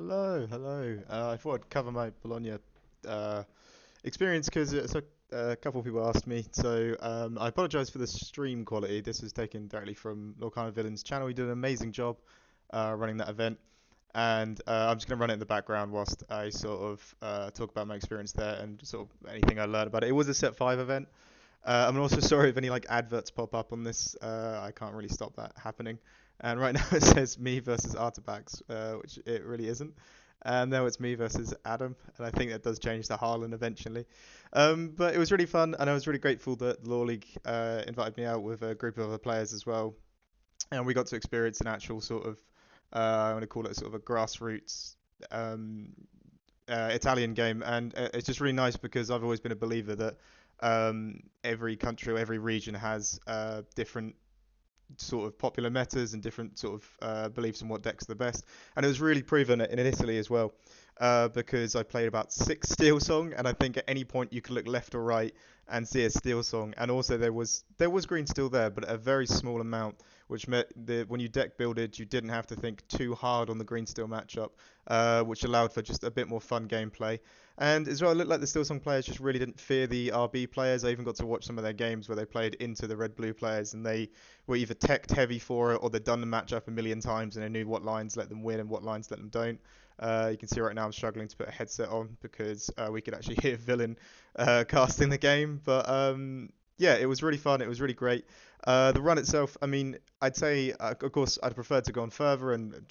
Hello, hello. I thought I'd cover my Bologna uh, experience because a couple of people asked me. I apologise for the stream quality. This is taken directly from Lorcana Villain's channel. He did an amazing job running that event, and I'm just going to run it in the background whilst I sort of talk about my experience there and sort of anything I learned about it. It was a set 5 event. I'm also sorry if any like adverts pop up on this. I can't really stop that happening. And right now it says me versus Artabax, which it really isn't. And now it's me versus Adam, and I think that does change to Harlan eventually. But it was really fun, and I was really grateful that Law League invited me out with a group of other players as well, and we got to experience an actual sort of, I want to call it sort of a grassroots um, Italian game, and it's just really nice because I've always been a believer that every country or every region has different sort of popular metas and different sort of beliefs in what decks are the best. And it was really proven in Italy as well, because I played about 6 Steel Song, and I think at any point you could look left or right and see a Steel Song. And also there was green still there, but a very small amount, which meant that when you deck builded, you didn't have to think too hard on the green steel matchup, which allowed for just a bit more fun gameplay. And as well, it looked like the Stillsong players just really didn't fear the RB players. I even got to watch some of their games where they played into the red blue players, and they were either teched heavy for it or they'd done the matchup a million times and they knew what lines let them win and what lines let them don't. You can see right now I'm struggling to put a headset on because we could actually hear Villain casting the game. But yeah, it was really fun. It was really great. The run itself, I mean, I'd say, of course, I'd prefer to go on further and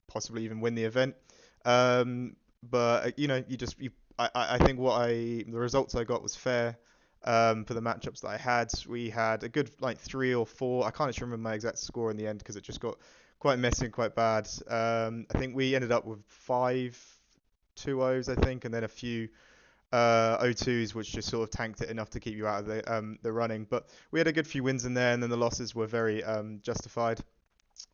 possibly even win the event. But I think the results I got was fair. For the matchups that I had, we had a good like 3 or 4. I can't actually remember my exact score in the end because it just got quite messy and quite bad. I think we ended up with 5 2-0s, I think, and then a few 0-2s, which just sort of tanked it enough to keep you out of the running. But we had a good few wins in there, and then the losses were very justified.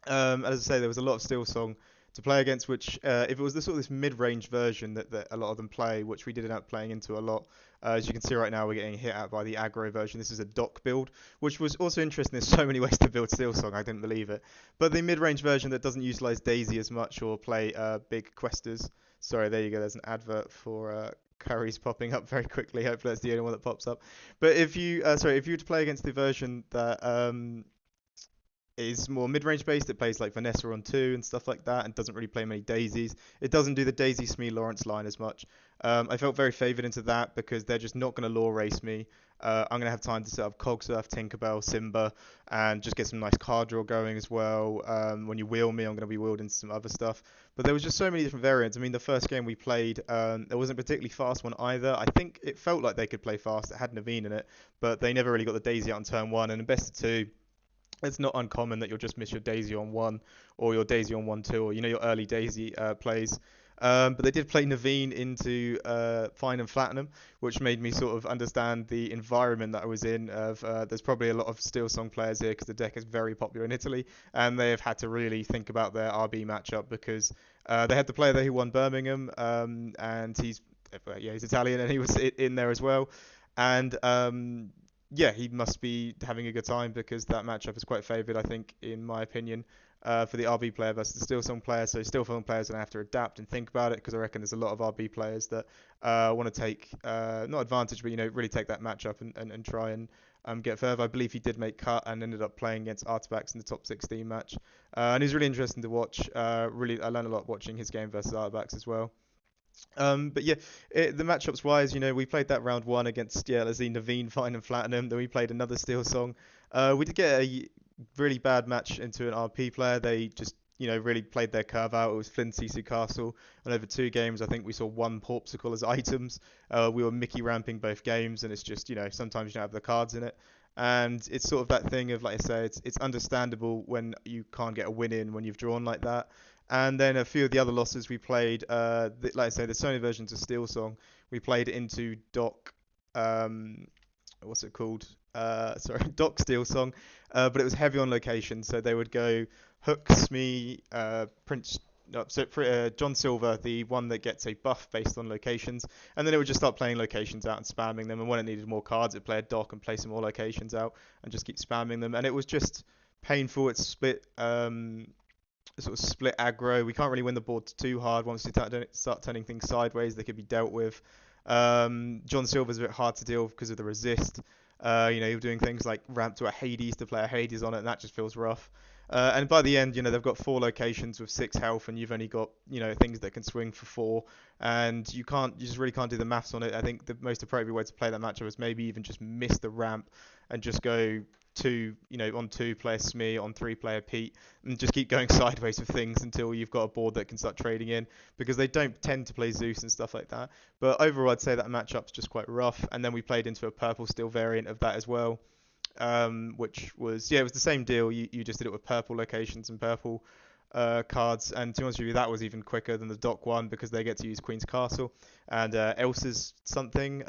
As I say, there was a lot of Steel Song to play against, which if it was the sort of this mid-range version that a lot of them play, which we did end up playing into a lot. As you can see right now, we're getting hit out by the aggro version. This is a dock build, which was also interesting. There's so many ways to build Steel Song, I didn't believe it. But the mid-range version that doesn't utilize Daisy as much or play big questers. Sorry, there you go. There's an advert for curries popping up very quickly. Hopefully that's the only one that pops up. But if you were to play against the version that is more mid-range based. It plays like Vanessa on 2 and stuff like that, and doesn't really play many daisies. It doesn't do the Daisy Smee Lawrence line as much. I felt very favoured into that because they're just not going to law race me. I'm going to have time to set up Cogsurf, Tinkerbell, Simba, and just get some nice card draw going as well. When you wheel me, I'm going to be wheeled into some other stuff. But there was just so many different variants. I mean, the first game we played, there wasn't a particularly fast one either. I think it felt like they could play fast. It had Naveen in it, but they never really got the Daisy out on turn 1. And in best of 2, it's not uncommon that you'll just miss your Daisy on 1 or your Daisy on 1-2 or your early Daisy plays. But they did play Naveen into Fine and Platinum, which made me sort of understand the environment that I was in. There's probably a lot of Steel Song players here because the deck is very popular in Italy, and they have had to really think about their RB matchup because they had the player there who won Birmingham, and he's Italian and he was in there as well, and yeah, he must be having a good time because that matchup is quite favoured, I think, in my opinion, for the RB player versus the Steel Song player. So Steel Song players are going to have to adapt and think about it because I reckon there's a lot of RB players that want to take, not advantage, but, really take that matchup and try and get further. I believe he did make cut and ended up playing against Artifacts in the top 16 match. And he's really interesting to watch. Really, I learned a lot watching his game versus Artifacts as well. But yeah, the matchups wise, we played that round 1 against Lazine Naveen, Fine and Platinum. Then we played another Steel Song. We did get a really bad match into an RP player. They just really played their curve out. It was Flynn Sisu Castle, and over 2 games, I think we saw 1 Porpsicle as items. We were Mickey ramping both games, and it's just sometimes you don't have the cards in it. And it's sort of that thing of, like I say, it's understandable when you can't get a win in when you've drawn like that. And then a few of the other losses we played, like I say, the Sony versions of Steel Song, we played into Doc, what's it called? Sorry, Doc Steel Song, but it was heavy on location, so they would go Hook, Smee, Prince, no, so, John Silver, the one that gets a buff based on locations, and then it would just start playing locations out and spamming them, and when it needed more cards, it played Doc and play some more locations out and just keep spamming them, and it was just painful. It split sort of split aggro. We can't really win the board too hard. Once we start turning things sideways, they could be dealt with. John Silver's a bit hard to deal with because of the resist. You're doing things like ramp to a Hades to play a Hades on it, and that just feels rough. And by the end, they've got 4 locations with 6 health, and you've only got, things that can swing for 4, and you just really can't do the maths on it. I think the most appropriate way to play that matchup is maybe even just miss the ramp and just go two, on 2 player Smee, on 3 player Pete, and just keep going sideways with things until you've got a board that can start trading in, because they don't tend to play Zeus and stuff like that. But overall, I'd say that matchup's just quite rough, and then we played into a purple steel variant of that as well, which was, yeah, it was the same deal. You just did it with purple locations and purple cards, and to be honest with you, that was even quicker than the dock one because they get to use Queen's Castle and Elsa's something,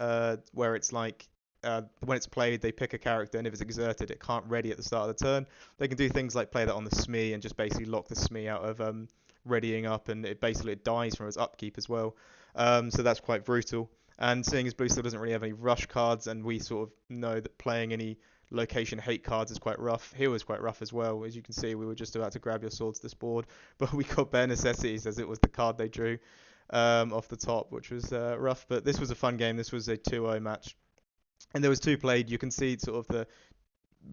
where it's like, when it's played, they pick a character, and if it's exerted, it can't ready at the start of the turn. They can do things like play that on the Smee and just basically lock the Smee out of readying up, and it dies from its upkeep as well. So that's quite brutal. And seeing as Blue still doesn't really have any rush cards, and we sort of know that playing any location hate cards is quite rough. Here was quite rough as well. As you can see, we were just about to grab your swords this board, but we got bare necessities as it was the card they drew off the top, which was rough. But this was a fun game. This was a 2-0 match, and there was 2 played. You can see sort of the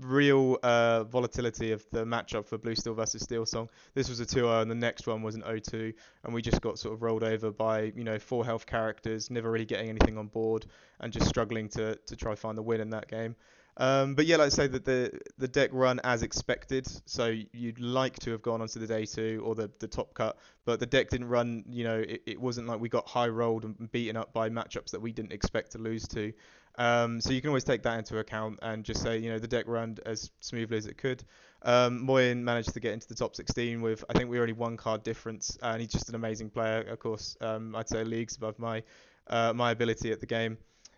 real volatility of the matchup for Blue Steel versus Steel Song. This was a 2-0, and the next one was an 0-2, and we just got sort of rolled over by 4 health characters, never really getting anything on board, and just struggling to try find the win in that game. But yeah, like I say, that the deck run as expected. So you'd like to have gone onto the day 2 or the top cut, but the deck didn't run. It wasn't like we got high rolled and beaten up by matchups that we didn't expect to lose to. So you can always take that into account and just say, the deck ran as smoothly as it could. Moyen managed to get into the top 16 with, I think we were only 1 card difference, and he's just an amazing player. Of course, I'd say leagues above my ability at the game.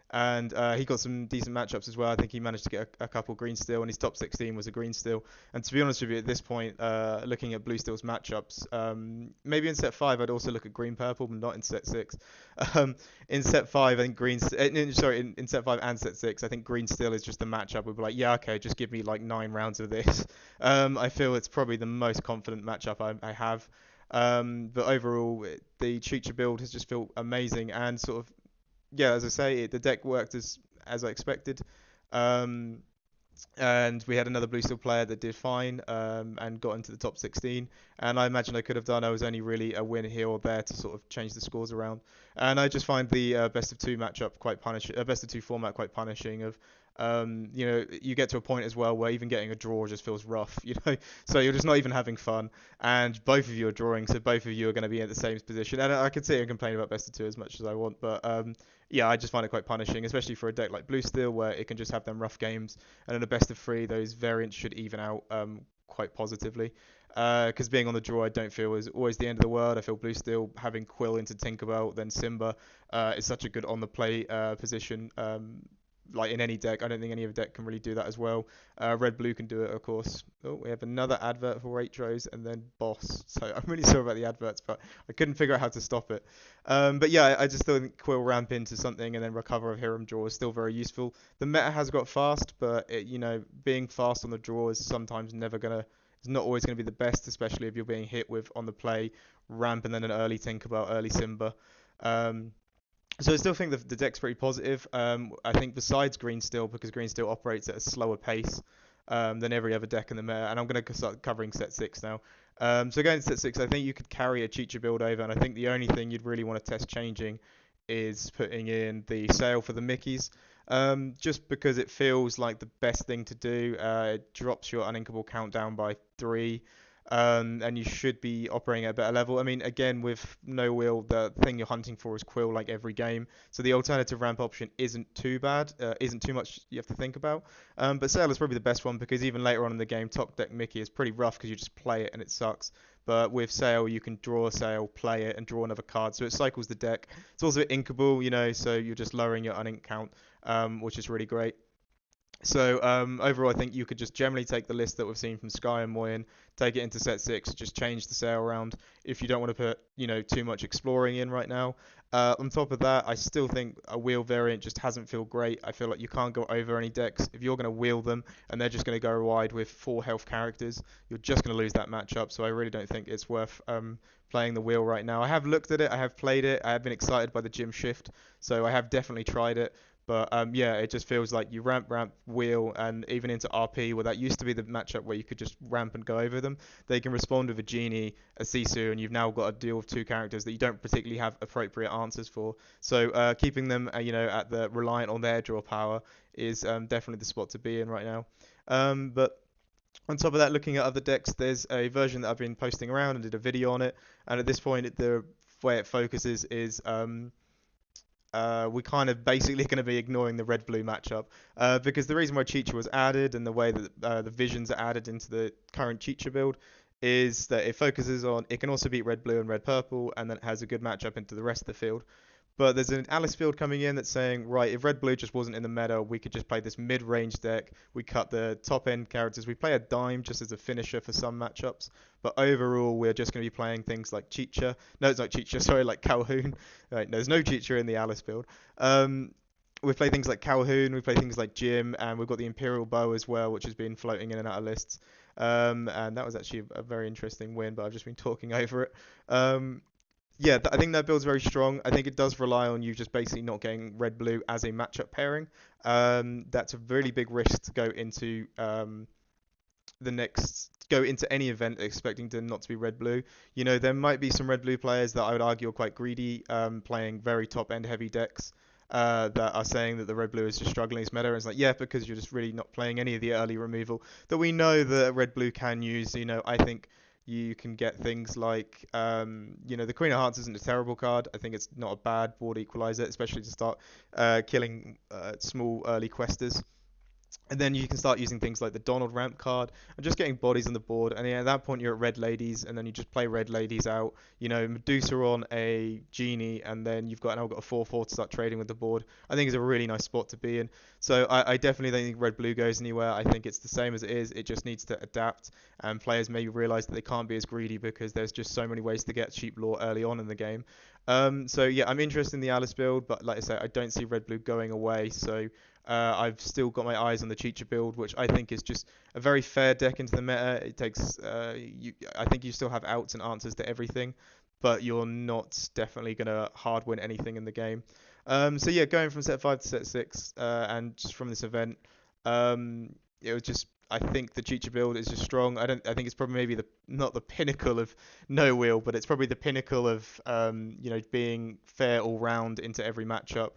And he got some decent matchups as well. I think he managed to get a couple green steel, and his top 16 was a green steel. And to be honest with you, at this point, looking at blue steel's matchups, maybe in set 5 I'd also look at green purple, but not in set 6. In set 5, I think in set 5 and set 6, I think green steel is just the matchup. We'd be like, yeah, okay, just give me like 9 rounds of this. I feel it's probably the most confident matchup I have. But overall, the Cheater build has just felt amazing, and sort of, yeah, as I say, the deck worked as I expected. Um, and we had another blue steel player that did fine, and got into the top 16. And I imagine I could have done. I was only really a win here or there to sort of change the scores around. And I just find the best of 2 matchup quite punishing. Best of 2 format quite punishing. You get to a point as well where even getting a draw just feels rough. So you're just not even having fun, and both of you are drawing, so both of you are going to be in the same position. And I could sit here and complain about best of 2 as much as I want, but yeah, I just find it quite punishing, especially for a deck like Blue Steel where it can just have them rough games, and in a best of 3, those variants should even out quite positively. Because being on the draw, I don't feel is always the end of the world. I feel Blue Steel having Quill into Tinkerbell, then Simba, is such a good on the play position. Like in any deck, I don't think any other deck can really do that as well. Red Blue can do it, of course. Oh, we have another advert for Waitrose and then Boss. So I'm really sorry about the adverts, but I couldn't figure out how to stop it. But yeah, I just still think Quill ramp into something and then recover a Hiram draw is still very useful. The meta has got fast, but being fast on the draw is sometimes it's not always going to be the best, especially if you're being hit with on the play ramp and then an early Tinkerbell, early Simba. So I still think the deck's pretty positive. I think besides Green Steel, because Green Steel operates at a slower pace than every other deck in the meta, and I'm going to start covering set 6 now. So going to set 6, I think you could carry a Cheater build over, and I think the only thing you'd really want to test changing is putting in the sale for the Mickeys. Just because it feels like the best thing to do. It drops your uninkable countdown by 3. And you should be operating at a better level. I mean, again, with no wheel, the thing you're hunting for is Quill like every game. So the alternative ramp option isn't too bad, isn't too much you have to think about. But Sail is probably the best one because even later on in the game, top deck Mickey is pretty rough because you just play it and it sucks. But with Sail, you can draw a Sail, play it, and draw another card. So it cycles the deck. It's also inkable, so you're just lowering your unink count, which is really great. So overall, I think you could just generally take the list that we've seen from Sky and Moyen, take it into set six, just change the sail around if you don't want to put too much exploring in right now. On top of that, I still think a wheel variant just hasn't feel great. I feel like you can't go over any decks if you're going to wheel them and they're just going to go wide with 4 health characters. You're just going to lose that matchup. So I really don't think it's worth playing the wheel right now. I have looked at it, I have played it, I have been excited by the gym shift, so I have definitely tried it. But yeah, it just feels like you ramp, wheel, and even into RP, where that used to be the matchup where you could just ramp and go over them. They can respond with a Genie, a Sisu, and you've now got to deal with 2 characters that you don't particularly have appropriate answers for. So keeping them, at the reliant on their draw power is definitely the spot to be in right now. But on top of that, looking at other decks, there's a version that I've been posting around and did a video on it. And at this point, the way it focuses is we kind of basically going to be ignoring the red-blue matchup because the reason why Chicha was added and the way that the visions are added into the current Chicha build is that it focuses on it can also beat red-blue and red-purple, and then it has a good matchup into the rest of the field. But there's an Alice field coming in that's saying, right, if red blue just wasn't in the meta, we could just play this mid range deck. We cut the top end characters. We play a dime just as a finisher for some matchups. But overall, we're just going to be playing things like Chicha. No, it's not Chicha, sorry, like Calhoun. Right, there's no Chicha in the Alice build. We play things like Calhoun, we play things like Jim, and we've got the Imperial Bow as well, which has been floating in and out of lists. And that was actually a very interesting win, but I've just been talking over it. Yeah, I think that build's very strong. I think it does rely on you just basically not getting red blue as a matchup pairing. That's a really big risk to go into any event expecting to not to be red blue. There might be some red blue players that I would argue are quite greedy, playing very top end heavy decks. That are saying that the red blue is just struggling as meta. And it's like, yeah, because you're just really not playing any of the early removal that we know that red blue can use. I think you can get things like, the Queen of Hearts isn't a terrible card. I think it's not a bad board equalizer, especially to start killing small early questers. And then you can start using things like the Donald Ramp card and just getting bodies on the board. And yeah, at that point, you're at red ladies, and then you just play red ladies out. Medusa on a Genie, and then you've now got a 4/4 to start trading with the board. I think it's a really nice spot to be in. So I definitely don't think red blue goes anywhere. I think it's the same as it is. It just needs to adapt, and players maybe realize that they can't be as greedy because there's just so many ways to get cheap lore early on in the game. So yeah, I'm interested in the Alice build, but like I say, I don't see red blue going away. So I've still got my eyes on the Chicha build, which I think is just a very fair deck into the meta. It takes, I think you still have outs and answers to everything, but you're not definitely going to hard win anything in the game. So yeah, going from set 5 to set 6, and just from this event, it was just, I think the Chicha build is just strong. I think it's probably maybe not the pinnacle of no wheel, but it's probably the pinnacle of, being fair all round into every matchup.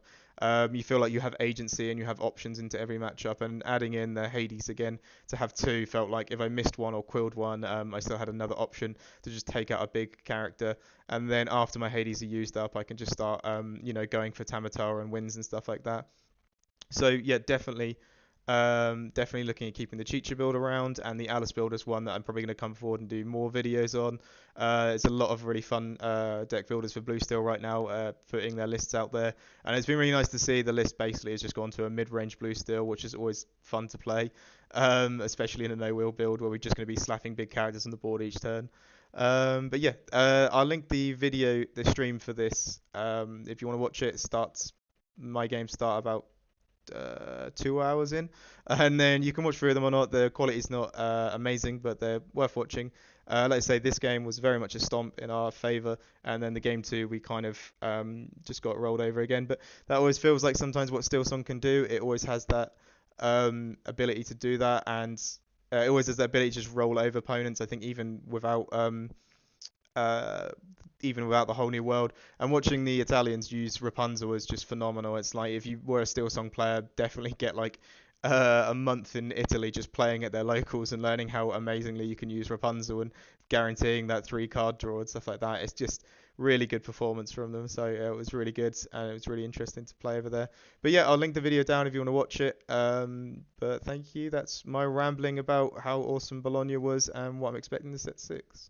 You feel like you have agency and you have options into every matchup, and adding in the Hades again to have 2 felt like if I missed one or quilled one, I still had another option to just take out a big character, and then after my Hades are used up, I can just start, going for Tamatara and wins and stuff like that. So yeah, definitely looking at keeping the Chicha build around, and the Alice build is one that I'm probably going to come forward and do more videos on. It's a lot of really fun deck builders for Blue Steel right now, putting their lists out there, and it's been really nice to see the list basically has just gone to a mid-range Blue Steel, which is always fun to play, especially in a no-wheel build where we're just going to be slapping big characters on the board each turn. But yeah, I'll link the stream for this. If you want to watch it, my games start about 2 hours in, and then you can watch through them or not. The quality is not amazing, but they're worth watching. Like I say, this game was very much a stomp in our favour, and then the game 2 we kind of just got rolled over again. But that always feels like sometimes what Steelsong can do. It always has that ability to do that, and it always has that ability to just roll over opponents. I think uh, even without the whole new world. And watching the Italians use Rapunzel was just phenomenal. It's like if you were a Steelsong player, definitely get like a month in Italy just playing at their locals and learning how amazingly you can use Rapunzel and guaranteeing that 3 card draw and stuff like that. It's just really good performance from them. So it was really good, and it was really interesting to play over there. But yeah, I'll link the video down if you want to watch it. But thank you. That's my rambling about how awesome Bologna was and what I'm expecting in set 6.